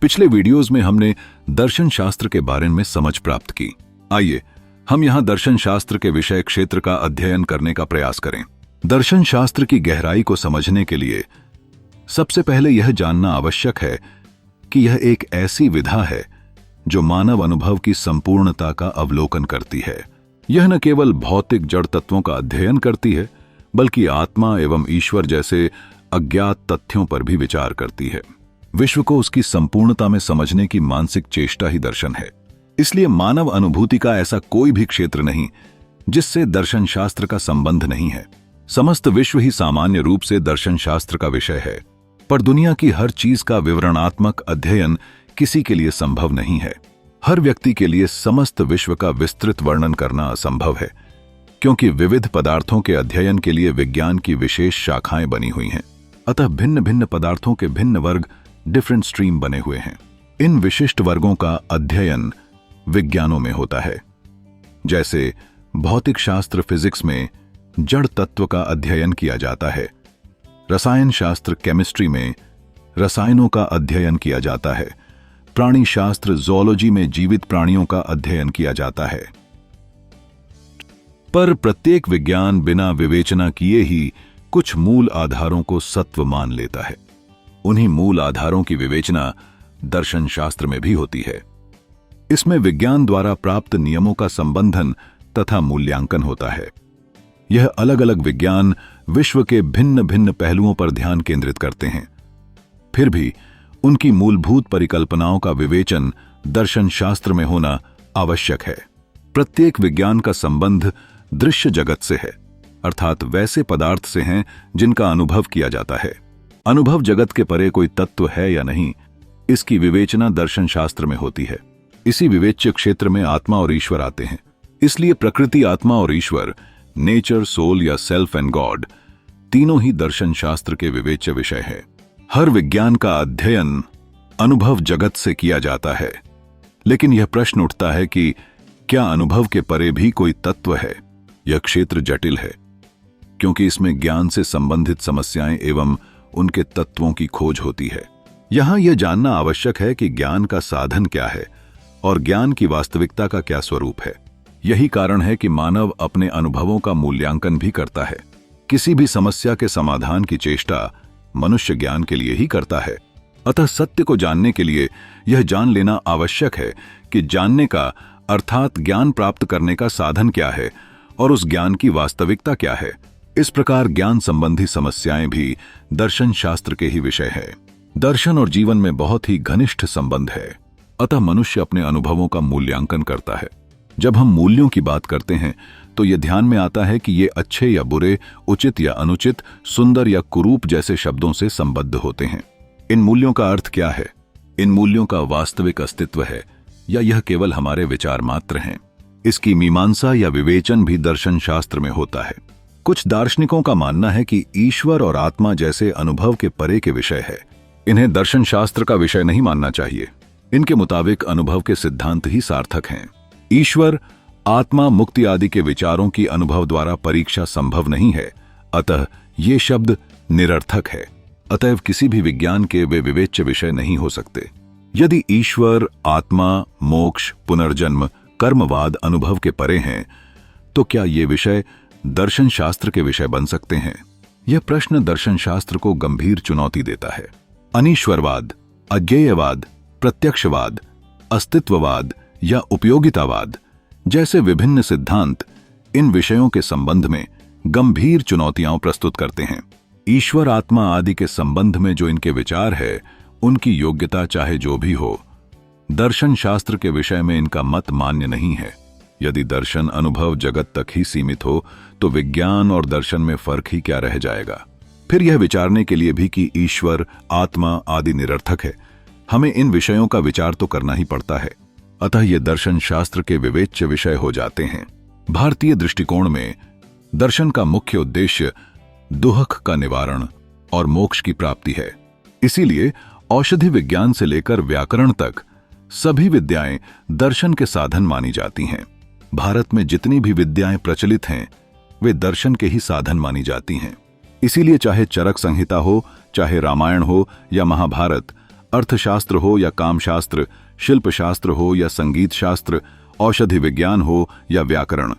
पिछले वीडियोस में हमने दर्शन शास्त्र के बारे में समझ प्राप्त की। आइए हम यहाँ दर्शन शास्त्र के विषय क्षेत्र का अध्ययन करने का प्रयास करें। दर्शन शास्त्र की गहराई को समझने के लिए सबसे पहले यह जानना आवश्यक है कि यह एक ऐसी विधा है जो मानव अनुभव की संपूर्णता का अवलोकन करती है। यह न केवल भौतिक जड़ तत्वों का अध्ययन करती है, बल्कि आत्मा एवं ईश्वर जैसे अज्ञात तथ्यों पर भी विचार करती है। विश्व को उसकी संपूर्णता में समझने की मानसिक चेष्टा ही दर्शन है। इसलिए मानव अनुभूति का ऐसा कोई भी क्षेत्र नहीं जिससे दर्शन शास्त्र का संबंध नहीं है। समस्त विश्व ही सामान्य रूप से दर्शन शास्त्र का विषय है, पर दुनिया की हर चीज का विवरणात्मक अध्ययन किसी के लिए संभव नहीं है। हर व्यक्ति के लिए समस्त विश्व का विस्तृत वर्णन करना असंभव है, क्योंकि विविध पदार्थों के अध्ययन के लिए विज्ञान की विशेष शाखाएं बनी हुई हैं। अतः भिन्न भिन्न पदार्थों के भिन्न वर्ग डिफरेंट स्ट्रीम बने हुए हैं। इन विशिष्ट वर्गों का अध्ययन विज्ञानों में होता है। जैसे भौतिक शास्त्र फिजिक्स में जड़ तत्व का अध्ययन किया जाता है, रसायन शास्त्र केमिस्ट्री में रसायनों का अध्ययन किया जाता है, प्राणी शास्त्र ज़ूलॉजी में जीवित प्राणियों का अध्ययन किया जाता है। पर प्रत्येक विज्ञान बिना विवेचना किए ही कुछ मूल आधारों को सत्य मान लेता है। उन्हीं मूल आधारों की विवेचना दर्शन शास्त्र में भी होती है। इसमें विज्ञान द्वारा प्राप्त नियमों का संबंधन तथा मूल्यांकन होता है। यह अलग अलग विज्ञान विश्व के भिन्न भिन्न पहलुओं पर ध्यान केंद्रित करते हैं, फिर भी उनकी मूलभूत परिकल्पनाओं का विवेचन दर्शन शास्त्र में होना आवश्यक है। प्रत्येक विज्ञान का संबंध दृश्य जगत से है, अर्थात वैसे पदार्थ से हैं जिनका अनुभव किया जाता है। अनुभव जगत के परे कोई तत्व है या नहीं, इसकी विवेचना दर्शन शास्त्र में होती है। इसी विवेच्य क्षेत्र में आत्मा और ईश्वर आते हैं। इसलिए प्रकृति, आत्मा और ईश्वर, नेचर, सोल या सेल्फ एंड गॉड, तीनों ही दर्शन शास्त्र के विवेच्य विषय है। हर विज्ञान का अध्ययन अनुभव जगत से किया जाता है, लेकिन यह प्रश्न उठता है कि क्या अनुभव के परे भी कोई तत्व है? यह क्षेत्र जटिल है, क्योंकि इसमें ज्ञान से संबंधित समस्याएं एवं उनके तत्वों की खोज होती है। यहां यह जानना आवश्यक है कि ज्ञान का साधन क्या है और ज्ञान की वास्तविकता का क्या स्वरूप है। यही कारण है कि मानव अपने अनुभवों का मूल्यांकन भी करता है। किसी भी समस्या के समाधान की चेष्टा मनुष्य ज्ञान के लिए ही करता है। अतः सत्य को जानने के लिए यह जान लेना आवश्यक है कि जानने का अर्थात ज्ञान प्राप्त करने का साधन क्या है और उस ज्ञान की वास्तविकता क्या है। इस प्रकार ज्ञान संबंधी समस्याएं भी दर्शन शास्त्र के ही विषय है। दर्शन और जीवन में बहुत ही घनिष्ठ संबंध है, अतः मनुष्य अपने अनुभवों का मूल्यांकन करता है। जब हम मूल्यों की बात करते हैं तो यह ध्यान में आता है कि ये अच्छे या बुरे, उचित या अनुचित, सुंदर या कुरूप जैसे शब्दों से संबद्ध होते हैं। इन मूल्यों का अर्थ क्या है? इन मूल्यों का वास्तविक अस्तित्व है या यह केवल हमारे विचार मात्र हैं? इसकी मीमांसा या विवेचन भी दर्शन शास्त्र में होता है। कुछ दार्शनिकों का मानना है कि ईश्वर और आत्मा जैसे अनुभव के परे के विषय है। इन्हें दर्शन शास्त्र का विषय नहीं मानना चाहिए। इनके मुताबिक अनुभव के सिद्धांत ही सार्थक हैं। ईश्वर, आत्मा, मुक्ति आदि के विचारों की अनुभव द्वारा परीक्षा संभव नहीं है, अतः ये शब्द निरर्थक है। अतएव किसी भी विज्ञान के वे विवेच्य विषय नहीं हो सकते। यदि ईश्वर, आत्मा, मोक्ष, पुनर्जन्म, कर्मवाद अनुभव के परे हैं, तो क्या ये विषय दर्शन शास्त्र के विषय बन सकते हैं? यह प्रश्न दर्शन शास्त्र को गंभीर चुनौती देता है। अनीश्वरवाद, अज्ञेयवाद, प्रत्यक्षवाद, अस्तित्ववाद या उपयोगितावाद जैसे विभिन्न सिद्धांत इन विषयों के संबंध में गंभीर चुनौतियां प्रस्तुत करते हैं। ईश्वर, आत्मा आदि के संबंध में जो इनके विचार है, उनकी योग्यता चाहे जो भी हो, दर्शन शास्त्र के विषय में इनका मत मान्य नहीं है। यदि दर्शन अनुभव जगत तक ही सीमित हो तो विज्ञान और दर्शन में फर्क ही क्या रह जाएगा? फिर यह विचारने के लिए भी कि ईश्वर, आत्मा आदि निरर्थक है, हमें इन विषयों का विचार तो करना ही पड़ता है। अतः ये दर्शन शास्त्र के विवेच्य विषय हो जाते हैं। भारतीय दृष्टिकोण में दर्शन का मुख्य उद्देश्य दुहक का निवारण और मोक्ष की प्राप्ति है। इसीलिए औषधि विज्ञान से लेकर व्याकरण तक सभी विद्याएं दर्शन के साधन मानी जाती हैं। भारत में जितनी भी विद्याएं प्रचलित हैं, वे दर्शन के ही साधन मानी जाती हैं। इसीलिए चाहे चरक संहिता हो, चाहे रामायण हो या महाभारत, अर्थशास्त्र हो या कामशास्त्र, शिल्पशास्त्र हो या संगीत शास्त्र, औषधि विज्ञान हो या व्याकरण,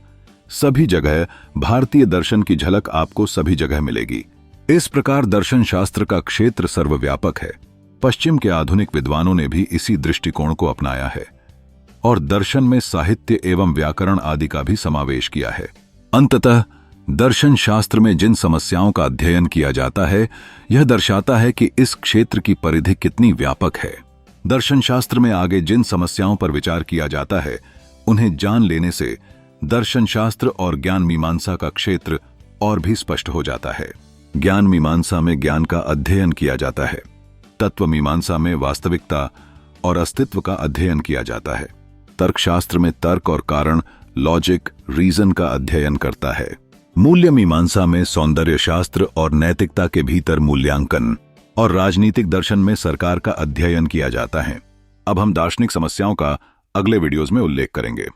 सभी जगह भारतीय दर्शन की झलक आपको सभी जगह मिलेगी। इस प्रकार दर्शन शास्त्र का क्षेत्र सर्वव्यापक है। पश्चिम के आधुनिक विद्वानों ने भी इसी दृष्टिकोण को अपनाया है और दर्शन में साहित्य एवं व्याकरण आदि का भी समावेश किया है। अंततः दर्शन शास्त्र में जिन समस्याओं का अध्ययन किया जाता है, यह दर्शाता है कि इस क्षेत्र की परिधि कितनी व्यापक है। दर्शन शास्त्र में आगे जिन समस्याओं पर विचार किया जाता है, उन्हें जान लेने से दर्शन शास्त्र और ज्ञान मीमांसा का क्षेत्र और भी स्पष्ट हो जाता है। ज्ञान मीमांसा में ज्ञान का अध्ययन किया जाता है। तत्व मीमांसा में वास्तविकता और अस्तित्व का अध्ययन किया जाता है। तर्कशास्त्र में तर्क और कारण, लॉजिक, रीजन का अध्ययन करता है। मूल्य मीमांसा में सौंदर्य शास्त्र और नैतिकता के भीतर मूल्यांकन, और राजनीतिक दर्शन में सरकार का अध्ययन किया जाता है। अब हम दार्शनिक समस्याओं का अगले वीडियोज में उल्लेख करेंगे।